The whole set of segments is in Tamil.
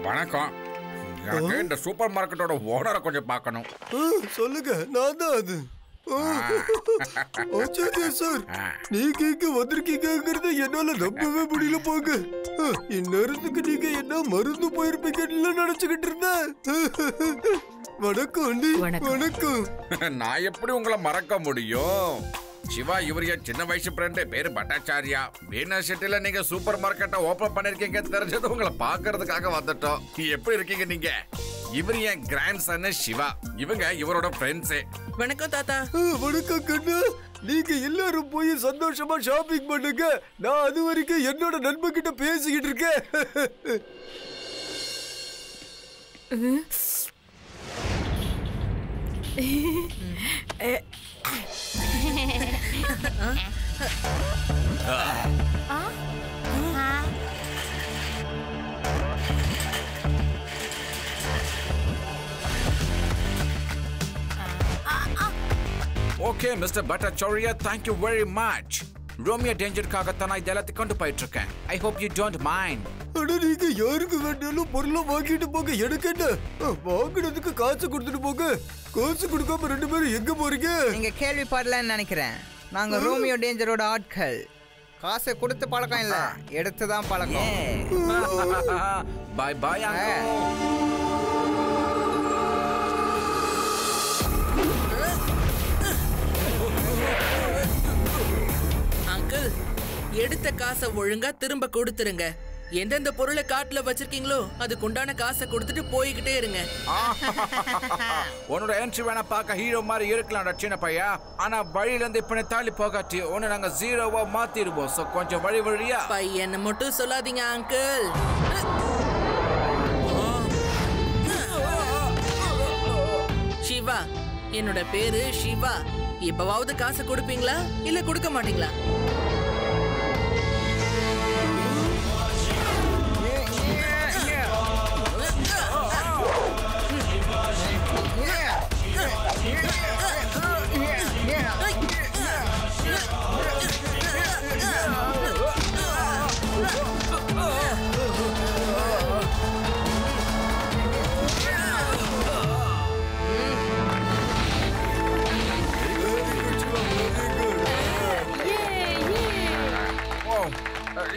வணக்கம். எனக்கு இந்த சூப்பர் மார்க்கெட்டோட ஓனரை கொஞ்சம் பார்க்கணும். சொல்லுங்க, நான் தான் அது. சார், நீங்க இங்க வந்திருக்கீங்கிறத என்னால நம்பவே முடியல. போங்க, இந்நேரத்துக்கு நீங்க என்ன மருந்து போயிருப்பீங்கன்னு நினைச்சுக்கிட்டு இருந்தேன். வணக்கம் அண்டி. வணக்கம். நான் எப்படி உங்களை மறக்க முடியும்? சிவா, இவர் என் சின்ன வயசு ஃப்ரெண்டு, பேரு பட்டாச்சாரியா. வீனஸ் சிட்டில நீங்க சூப்பர் மார்க்கெட்டை ஓபன் பண்ணிருக்கீங்க தெரிஞ்சது உங்களை பாக்குறதுக்காக வந்துட்டோம். எப்படி இருக்கீங்க நீங்க? இவர் என் கிராண்ட் சன் சிவா. இவங்க இவரோட ஃப்ரெண்ட்ஸே. வணக்கம் தாத்தா. வணக்கம் கண்ணா. நீங்க எல்லாரும் போய் சந்தோஷமா ஷாப்பிங் பண்ணுங்க. நான் அது வரைக்கும் என்னோட நண்பன் கிட்ட பேசிக்கிட்டு இருக்கேன். Okay mister Bhattacharya, thank you very much. Romeo டேஞ்சருக்காகத்தான் நான் இதெல்லாத்தையும் கொண்டு போயிட்டு இருக்கேன். I hope you don't mind. அட, நீங்க யாருக்கு வேண்டாலும் பொருளை வாங்கிட்டு போங்க. எனக்கு என்ன, வாங்கினதுக்கு காசு கொடுத்துட்டு போங்க. காசு கொடுக்காம ரெண்டு பேரும் எங்க போறீங்க? நீங்க கேள்விப்படலன்னு நினைக்கிறேன். நாங்க ரோமியோ டேஞ்சரோட ஆட்கள். காசை கொடுத்து பழக்கம் இல்ல, எடுத்துதான் பழக்கம். பை பை அங்கிள், எடுத்த காசை ஒழுங்கா திரும்ப கொடுத்துருங்க. எந்தெந்த பொருளை காட்டுல வச்சிருக்கீங்களோ அதுக்கு உண்டான காசை கொடுத்துட்டு போய்கிட்டே இருங்க. உன்னோட என்ட்ரி வேணா பார்க்க ஹீரோ மாதிரி இருக்கலாம் சின்ன பையா. ஆனா வழியில இருந்து இப்ப தாலி போகாட்டி ஒன்னு நாங்க ஜீரோவா மாத்திடுவோம். சோ கொஞ்சம் வழி வழியா பையனை மட்டும் சொல்லாதீங்க அங்கிள். சிவா, என்னோட பேரு சிவா. இப்பவாவது காசு கொடுப்பீங்களா இல்ல கொடுக்க மாட்டீங்களா?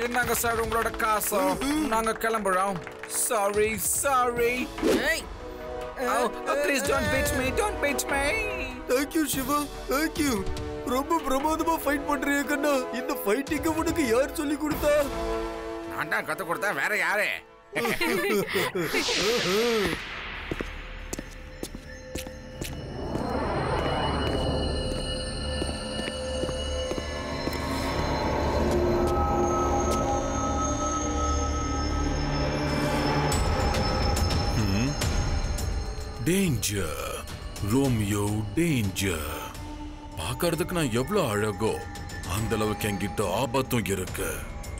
என்னங்க சார் உங்களோட காசு? நாங்க கிளம்புறோம். Sorry sorry. Please don't beat me, don't beat me. Thank you Siva, thank you. ரொம்ப பிரமாதமா ஃபைட் பண்றீங்க கண்ணா. இந்த ஃபைட்டிங்க உனக்கு யார் சொல்லி கொடுத்தா? நான் தான் கத்து கொடுத்தா, வேற யாரு? Danger, Romeo danger. பார்க்கறதுக்கு நான் எவ்வளவு அழகோ அந்த அளவுக்கு என்கிட்ட ஆபத்தும் இருக்கு.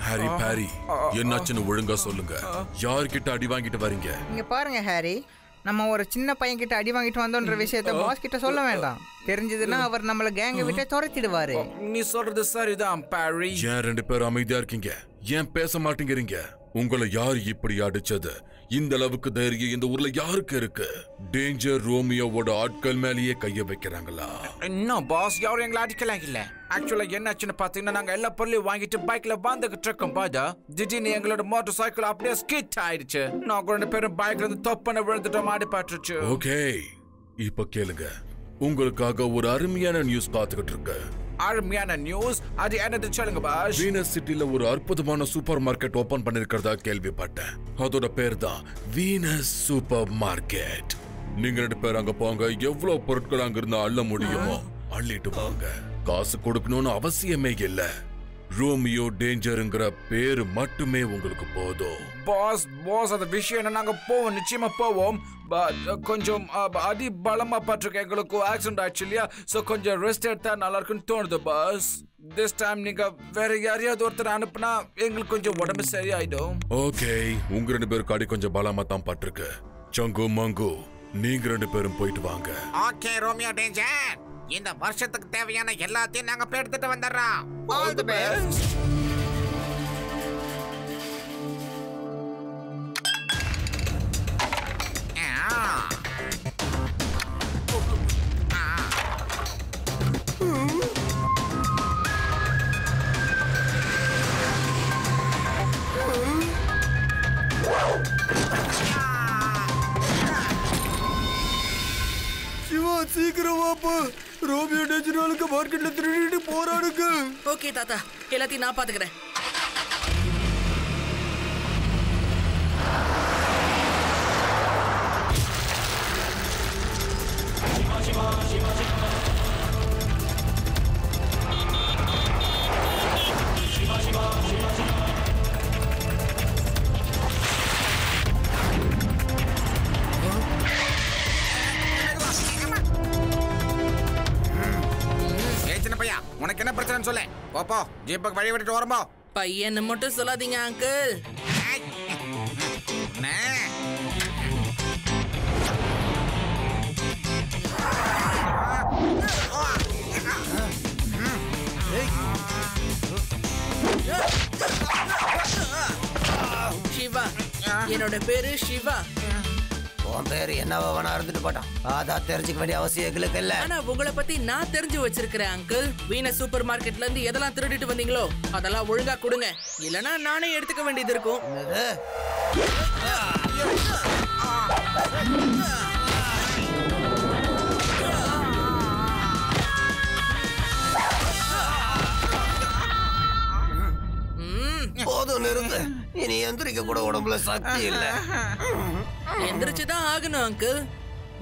ஹாரி பாரி, என்னாச்சுன்னு ஒழுங்கா சொல்லுங்க. யார்கிட்ட அடி வாங்கிட்டு வரீங்க? இங்க பாருங்க ஹாரி, நம்ம ஒரு சின்ன பையன் கிட்ட அடி வாங்கிட்டு வந்தோன்ற விஷயத்த பாஸ் கிட்ட சொல்ல வேண்டாம். தெரிஞ்சதுன்னா அவர் நம்மள கேங்க விட்டே துரத்திடுவாரு. நீ சொல்றது சரிதான் பாரி. ஏன் ரெண்டு பேரும் அமைதியா இருக்கீங்க? ஏன் பேச மாட்டேங்கிறீங்க? உங்களை யார் இப்படி அடிச்சது? இந்த அளவுக்கு தைரியம் இந்த ஊர்ல யாருக்கு இருக்கு? டேஞ்சர் ரோமியோவோட ஆட்கள் மேலேயே கைய வைக்கிறாங்களா? இன்னும் பாஸ் யாரும் எங்களை அடிக்கலாம் இல்ல. ஆக்சுவலா என்னாச்சுன்னு பாத்தீங்கன்னா, நாங்க எல்லா பொருளையும் வாங்கிட்டு பைக்ல வந்துகிட்டு இருக்கோம் போது திடீர்னு எங்களோட மோட்டார் சைக்கிள் அப்படியே ஸ்கிட் ஆயிடுச்சு. நாங்க ரெண்டு பேரும் பைக்ல இருந்து தொப்பன விழுந்துட்டோம், அடிபட்டுருச்சு. ஓகே, இப்ப கேளுங்க. உங்களுக்காக ஒரு அருமையான நியூஸ் காத்துக்கிட்டு இருக்கு. அருமையான நியூஸ்? அது என்னது சொல்லுங்க பாஸ். வீனஸ் சிட்டில ஒரு அற்புதமான சூப்பர் மார்க்கெட் ஓபன் பண்ணிருக்கிறதா கேள்விப்பட்டேன். அதோட பேர் தான் வீனஸ் சூப்பர் மார்க்கெட். நீங்க ரெண்டு பேர் அங்க போங்க. எவ்வளவு பொருட்கள் அங்க இருந்து அள்ள முடியுமோ அள்ளிட்டு போங்க. காசு கொடுக்கணும்னு அவசியமே இல்ல. ரோமியோ டேஞ்சருங்கிற பேரு மட்டுமே உங்களுக்கு போதும். பாஸ் பாஸ் அந்த விஷயம் என்ன, நாங்க போவோம், நிச்சயமா போவோம். கொஞ்சம் அடி பலமா பட்டிருக்க, எங்களுக்கு ஆக்சிடென்ட் ஆச்சு இல்லையா, ஸோ கொஞ்சம் ரெஸ்ட் எடுத்தா நல்லா இருக்குன்னு தோணுது பாஸ். திஸ் டைம் நீங்க வேற யாரையாவது ஒருத்தர் அனுப்புனா எங்களுக்கு கொஞ்சம் உடம்பு சரியாயிடும். ஓகே, உங்க 2 பேருக்கு அடி கொஞ்சம் பலமா தான் பட்டிருக்கு. சங்கு மங்கு, நீங்க 2 பேரும் போயிட்டு வாங்க. ஓகே ரோமியோ டேஞ்சர், இந்த வருஷத்துக்கு தேவையான எல்லாத்தையும் நாங்க போய் எடுத்துட்டு வந்துடுறோம். All the best. சிவா சீக்கிரம் வாப்பா, ரோமியோ டேஞ்சராலுக்கு மார்க்கெட்ல திருடிட்டு போறானுங்க. ஓகே தாத்தா, எல்லாத்தையும் நான் பாத்துக்கிறேன். உனக்கு என்ன பிரச்சனை சொல்லு. போப்போ, ஜீப்புக்கு வழி விட்டுட்டு வரம்போ. பையன்னு மட்டும் சொல்லாதீங்க அங்கிள். சிவா, என்னோட பேரு சிவா. உன் பேரு என்னவா வேணா இருந்துட்டு போட்டான், அதான் தெரிஞ்சுக்க வேண்டிய அவசியம் எங்களுக்கு இல்ல. ஆனா உங்களை பத்தி நான் தெரிஞ்சு வச்சிருக்கிறேன் அங்கிள். வீனஸ் சூப்பர் மார்க்கெட்ல இருந்து எதெல்லாம் திருடிட்டு வந்தீங்களோ அதெல்லாம் ஒழுங்கா கொடுங்க, இல்லனா நானே எடுத்துக்க வேண்டியது இருக்கும். போதும், நிறுத்து. இனி எந்திரிக்க கூட உடம்புல சக்தி இல்ல. எந்திரிச்சுதான் ஆகணும் அங்கிள்.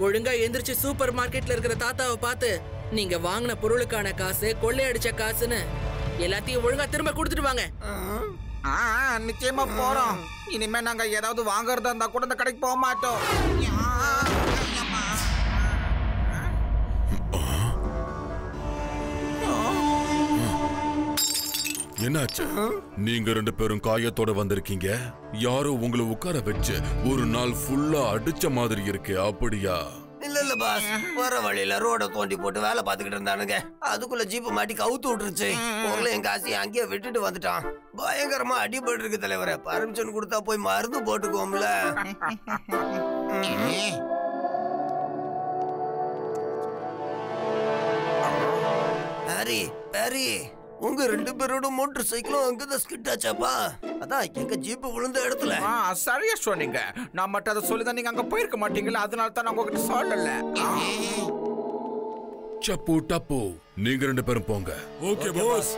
ஒழுங்கா எந்திரிச்சு சூப்பர் மார்க்கெட்ல இருக்கிற தாத்தாவை பார்த்து நீங்க வாங்கின பொருளுக்கான காசு, கொள்ளையடிச்ச காசுன்னு எல்லாத்தையும் ஒழுங்கா திரும்ப கொடுத்துட்டு வாங்க. நிச்சயமா போறோம். இனிமே நாங்க ஏதாவது வாங்குறதா இருந்தா கூட இந்த கடைக்கு போக மாட்டோம். என்னாச்சு? நீங்க 2 பேரும் காயத்தோட வந்திருக்கீங்க. யாரோ உங்களை உட்கார வச்சு ஒரு நாள் ஃபுல்லா அடிச்ச மாதிரி இருக்கு, அப்படியா? இல்ல பாஸ், வர வழியில ரோட தோண்டி போட்டு வேலை பார்த்துக்கிட்டு இருந்தானுங்க. அதுக்குள்ள ஜீப்பு மாட்டி கவுத்து விட்டுருச்சு. பொருளை என் காசையும் அங்கேயே விட்டுட்டு வந்துட்டான். பயங்கரமா அடிபட்டு இருக்கு தலைவரே. பர்மிஷன் கொடுத்தா போய் மருந்து போட்டுக்குவோம்ல. ஹரி ஹரி, உங்க 2 பேரோட மோட்டார் சைக்கிளும் அங்கதான் ஸ்கிட் ஆச்சாப்பா. அதான் எங்க ஜீப்பு விழுந்த இடத்துல. சரியா சொன்னீங்க. நான் மட்டும் அதை சொல்லிதான் நீங்க அங்க போயிருக்க மாட்டீங்களா, அதனால தான் நான் உங்ககிட்ட சொல்லல. சப்பு டப்பு, நீங்க 2 பேரும் போங்க. Okay pass.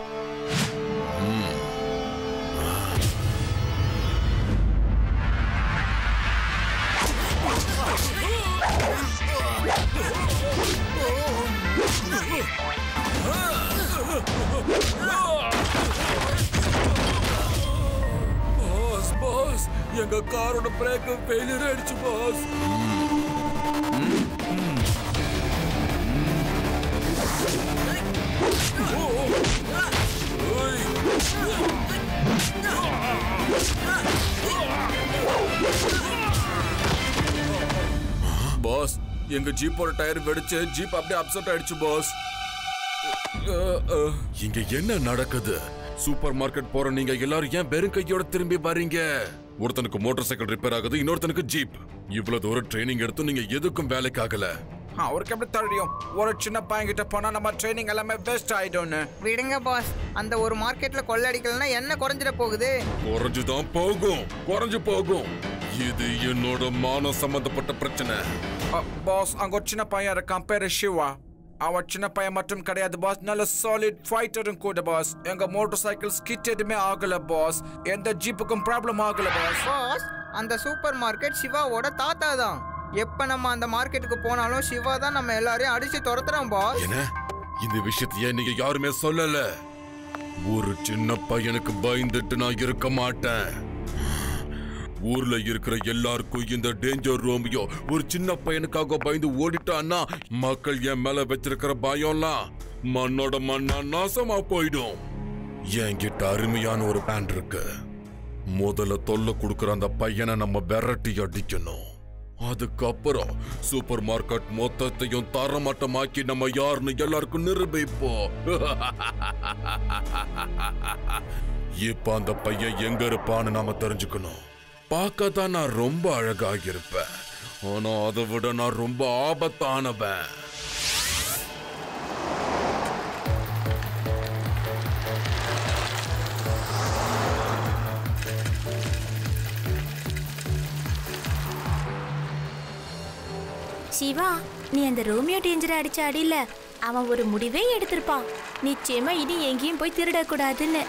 பாஸ் பாஸ், எங்க காரோட பிரேக் ஃபெயிலியர் ஆயிடுச்சு பாஸ். பாஸ், எங்க ஜீப்போட டயர் வெடிச்சு ஜீப் அப்படியே அப்செட் ஆயிடுச்சு பாஸ். இங்க என்ன நடக்குது? சூப்பர் மார்க்கெட் போற நீங்க எல்லாரும் ஏன் வெறும் கையோட திரும்பி வரீங்க? ஒருத்தனுக்கு மோட்டார் சைக்கிள் ரிப்பேர் ஆகுது, இன்னொருத்தனுக்கு ஜீப். இவ்வளவு தூரம் ட்ரைனிங் எடுத்து நீங்க எதுக்கும் வேலைக்கு ஆகல. அவருக்கு எப்படி தெரியும் ஒரு சின்ன பையன்கிட்ட போனா நம்ம ட்ரைனிங் எல்லாமே வேஸ்ட் ஆயிடும்னு? விடுங்க பாஸ், அந்த ஒரு மார்க்கெட்ல கொள்ளடிக்கலன்னா என்ன குறைஞ்சிட போகுது? குறைஞ்சுதான் போகும், குறைஞ்சு போகும். இது என்னோட மான சம்பந்தப்பட்ட பிரச்சனை. பாஸ், அங்க ஒரு சின்ன பையன் இருக்கான், பேரு சிவா. அவன் சின்ன பையன் மட்டும் கிடையாது பாஸ், நல்ல சாலிட் ஃபைட்டரும் கூட பாஸ். எங்க மோட்டார் சைக்கிள் ஸ்கிட் எதுவுமே ஆகல பாஸ், எந்த ஜீப்புக்கும் ப்ராப்ளம் ஆகல பாஸ். பாஸ், அந்த சூப்பர் மார்க்கெட் சிவாவோட தாத்தா தான். எப்ப நம்ம அந்த மார்க்கெட்டுக்கு போனாலும் சிவா தான் நம்ம எல்லாரையும் அடிச்சு துரத்துறோம் பாஸ். என்ன? இந்த விஷயத்தையே நீங்க யாருமே சொல்லல. ஒரு சின்ன பையனுக்கு பயந்துட்டு நான் இருக்க மாட்டேன். ஊர்ல இருக்கிற எல்லாருக்கும் இந்த டேஞ்சர் ரோமியோ ஒரு சின்ன பையனுக்காக பயந்து ஓடிட்டான்னா மக்கள் என் மேல வச்சிருக்கிற பயம்லாம் மண்ணோட மண்ணா நாசமா போயிடும். என்கிட்ட அருமையான ஒரு பிளான் இருக்கு. முதல்ல தொல்லை கொடுக்கிற அந்த பையனை நம்ம விரட்டி அடிக்கணும். அதுக்கப்புறம் சூப்பர் மார்க்கெட் மொத்தத்தையும் தரமட்டமாக்கி நம்ம யாருன்னு எல்லாருக்கும் நிரூபிப்போம். இப்ப அந்த பையன் எங்க இருப்பான்னு நாம தெரிஞ்சுக்கணும். பார்க்க தான் நான் ரொம்ப அழகாக இருப்பேன், ஆனா அதை விட நான் ரொம்ப ஆபத்தானவன். சிவா, நீ அந்த ரோமியோ டேஞ்சரை அடிச்ச அடியில அவன் ஒரு முடிவே எடுத்திருப்பான். நிச்சயமா இனி எங்கேயும் போய் திருடக்கூடாதுன்னு.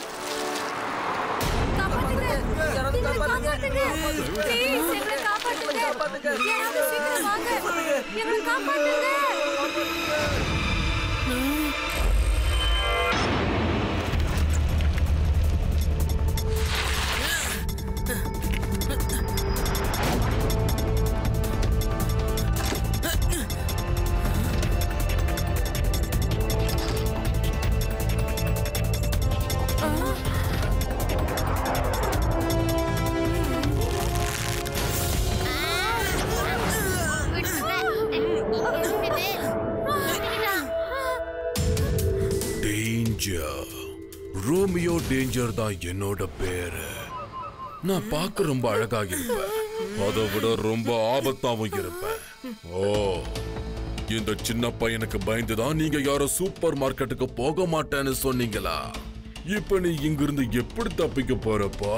ரோமியோ டேஞ்சர் தான் என்னோட பேரு. நான் பார்க்க ரொம்ப அழகாக இருப்பேன், அதை விட ரொம்ப ஆபத்தாவும் இருப்பேன். ஓ, இந்த சின்ன பையனுக்கு பயந்துதான் நீங்க யாரும் சூப்பர் மார்க்கெட்டுக்கு போக மாட்டேன்னு சொன்னீங்களா? இப்ப நீ இங்கிருந்து எப்படி தப்பிக்க போறப்பா?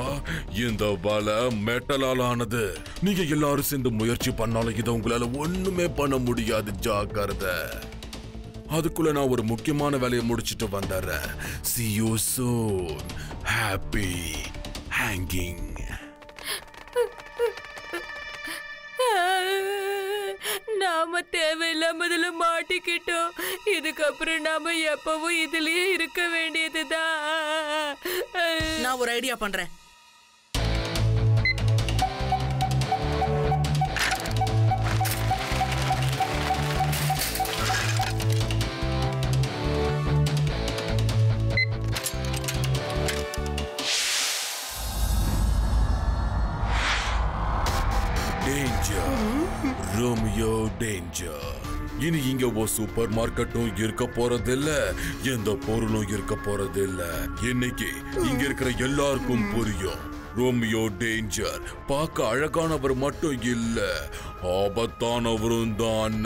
இந்த வலை மெட்டலால் ஆனது. நீங்க எல்லாரும் சேர்ந்து முயற்சி பண்ணாலும் இதை உங்களால ஒண்ணுமே பண்ண முடியாது. ஜாக்கிரதை. அதுக்குள்ள நான் ஒரு முக்கியமான வேலையை முடிச்சிட்டு வந்துடுறேன். See you soon. Happy hanging. நாம தேவையில்லாமதுல மாட்டிக்கிட்டோம். இதுக்கப்புறம் நாம எப்பவும் இதுலயே இருக்க வேண்டியதுதான். நான் ஒரு ஐடியா பண்றேன். Romeo danger. இனி இங்க ஒரு சூப்பர் மார்க்கெட்டும் இருக்க போறதில்ல, எந்த பொருளும் இருக்க போறதில்ல. இன்னைக்கு இங்க இருக்கிற எல்லாருக்கும் புரியும், ரோமியோ டேஞ்சர் பார்க்க அழகானவர் மட்டும் இல்ல, ஆபத்தானவரும் தான்.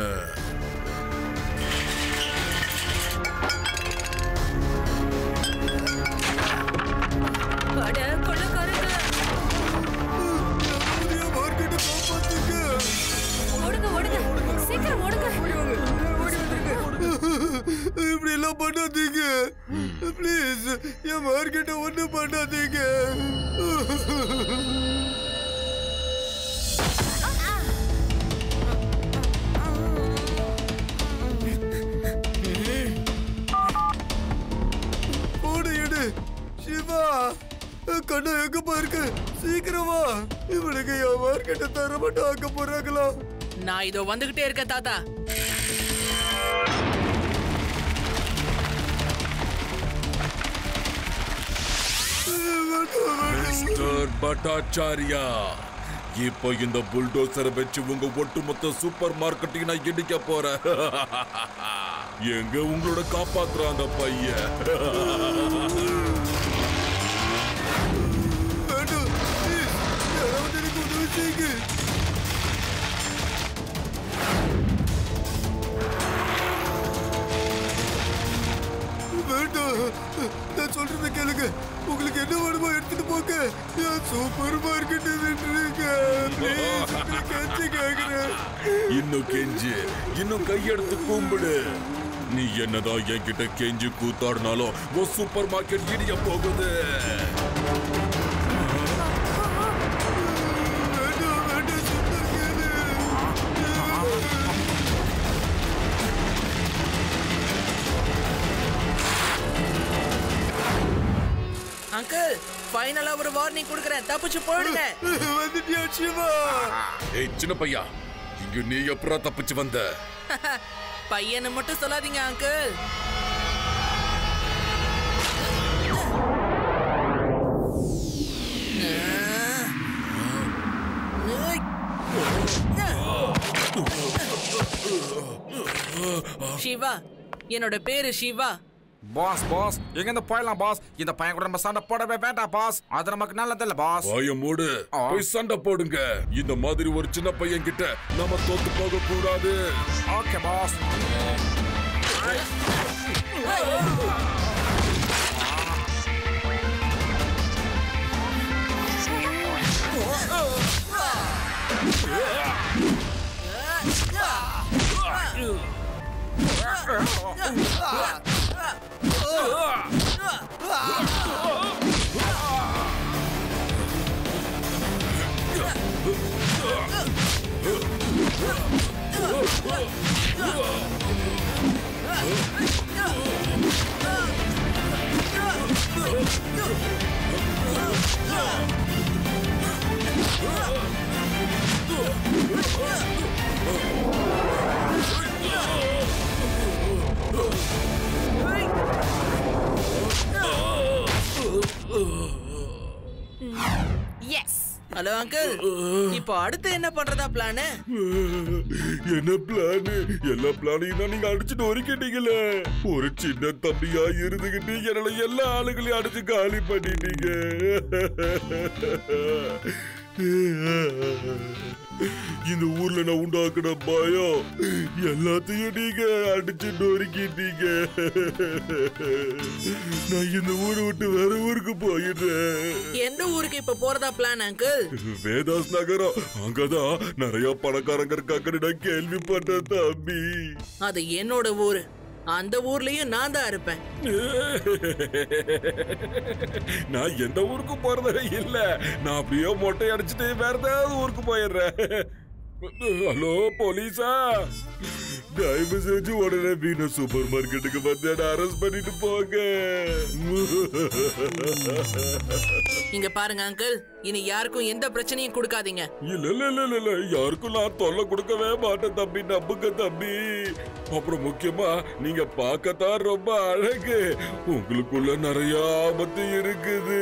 இப்படி எல்லாம் பண்ணாதீங்க ப்ளீஸ். என் மார்க்கெட்டை ஒன்றும் பண்ணாதீங்க. போடு எடு. சிவா, கண்ணா எங்க பாருக்கு? சீக்கிரமா. இவனுக்கு என் மார்க்கெட்டை தர மட்டும் ஆக்க போறாங்களா? நான் இதோ வந்துகிட்டே இருக்கேன் தாத்தா. மிஸ்டர் பட்டாச்சாரியா, இப்போ இந்த புல்டோசரை வச்சு உங்க ஒட்டுமொத்த சூப்பர் மார்க்கெட்டிங் நான் இடிக்க போறேன். எங்க உங்களோட காப்பாத்துற அந்த பையன்? எனக்கு உதவி செய்யுங்க. வேண்டாம், நான் சொல்றதை கேளுங்க. உங்களுக்கு என்ன வேணுமோ எடுத்துட்டு போங்க. சூப்பர் மார்க்கெட் விட்டுருங்க. கெஞ்சி கேக்குறேன். இன்னும் கெஞ்சி, இன்னும் கையெடுத்து கும்பிடு. நீ என்னதான் என்கிட்ட கெஞ்சி கூத்தாடினாலும் ஒரு சூப்பர் மார்க்கெட் இடிய போகுது. அங்கிள் ஃபைனலா ஒரு வார்னிங் கொடுக்கறேன், தப்பிச்சு போயிடுங்க. வந்துட்டியா சிவா? ஏய் சின்ன பையா, இங்க நீ எப்பறா தப்பிச்சு வந்த? பையனை மட்டும் சொல்லாதீங்க அங்கிள். சிவா, என்னோட பேரு சிவா. பாஸ் பாஸ் எங்க இருந்து போயிடலாம் பாஸ். இந்த பையன் கூட நம்ம சண்டை போடவே வேண்டாம் பாஸ், அது நமக்கு நல்லதில்ல பாஸ். வாய மூடு, போய் சண்டை போடுங்க. இந்த மாதிரி ஒரு சின்ன பையன் கிட்ட நாம தோத்து போக கூடாது. Okay boss. Yes. Hello uncle, இப்போ அடுத்து என்ன பண்றதா பிளான்? என்ன பிளான்? எல்லா பிளானையும் தான் நீங்க அடிச்சுட்டு ஒரிக்கிட்டீங்களே. ஒரு சின்ன தம்பியா இருந்துகிட்டு என்னால எல்லா ஆளுகளையும் அடிச்சு காலி பண்ணிட்டீங்க. இந்த ஊர்ல நான் உண்டாக்குன பயம் எல்லாத்தையும் நீங்க அடிச்சு நொறுக்கிட்டீங்க. நான் இந்த ஊரை விட்டு வேற ஊருக்கு போயிடுறேன். எந்த ஊருக்கு இப்ப போறதா பிளான் அங்கிள்? வேதாஸ் நகரம். அங்கதான் நிறைய பணக்காரங்க இருக்காங்கன்னு நான் கேள்விப்பட்டேன் தம்பி. அது என்னோட ஊரு. அந்த ஊர்லயும் நான் தான் இருப்பேன். நான் எந்த ஊருக்கு போறதே இல்ல. நான் அப்படியே மொட்டை அடிச்சுட்டு வேற ஏதாவது ஊருக்கு போயிடுறேன். ஹலோ போலீஸா, தயவு செஞ்சு உடனே வீண சூப்பர் மார்க்கெட்டுக்கு வந்து என்ன அரெஸ்ட் பண்ணிட்டு போங்க. இங்க பாருங்க அங்கிள், இனி யாருக்கும் எந்த பிரச்சனையும் கொடுக்காதீங்க. இல்ல இல்ல இல்ல இல்ல, யாருக்கும் நான் தொல்லை கொடுக்கவே மாட்டேன் தம்பி, நம்புங்க தம்பி. அப்புறம் முக்கியமா நீங்க பார்க்கத்தான் ரொம்ப அழகு. உங்களுக்குள்ள நிறைய ஆபத்து இருக்குது.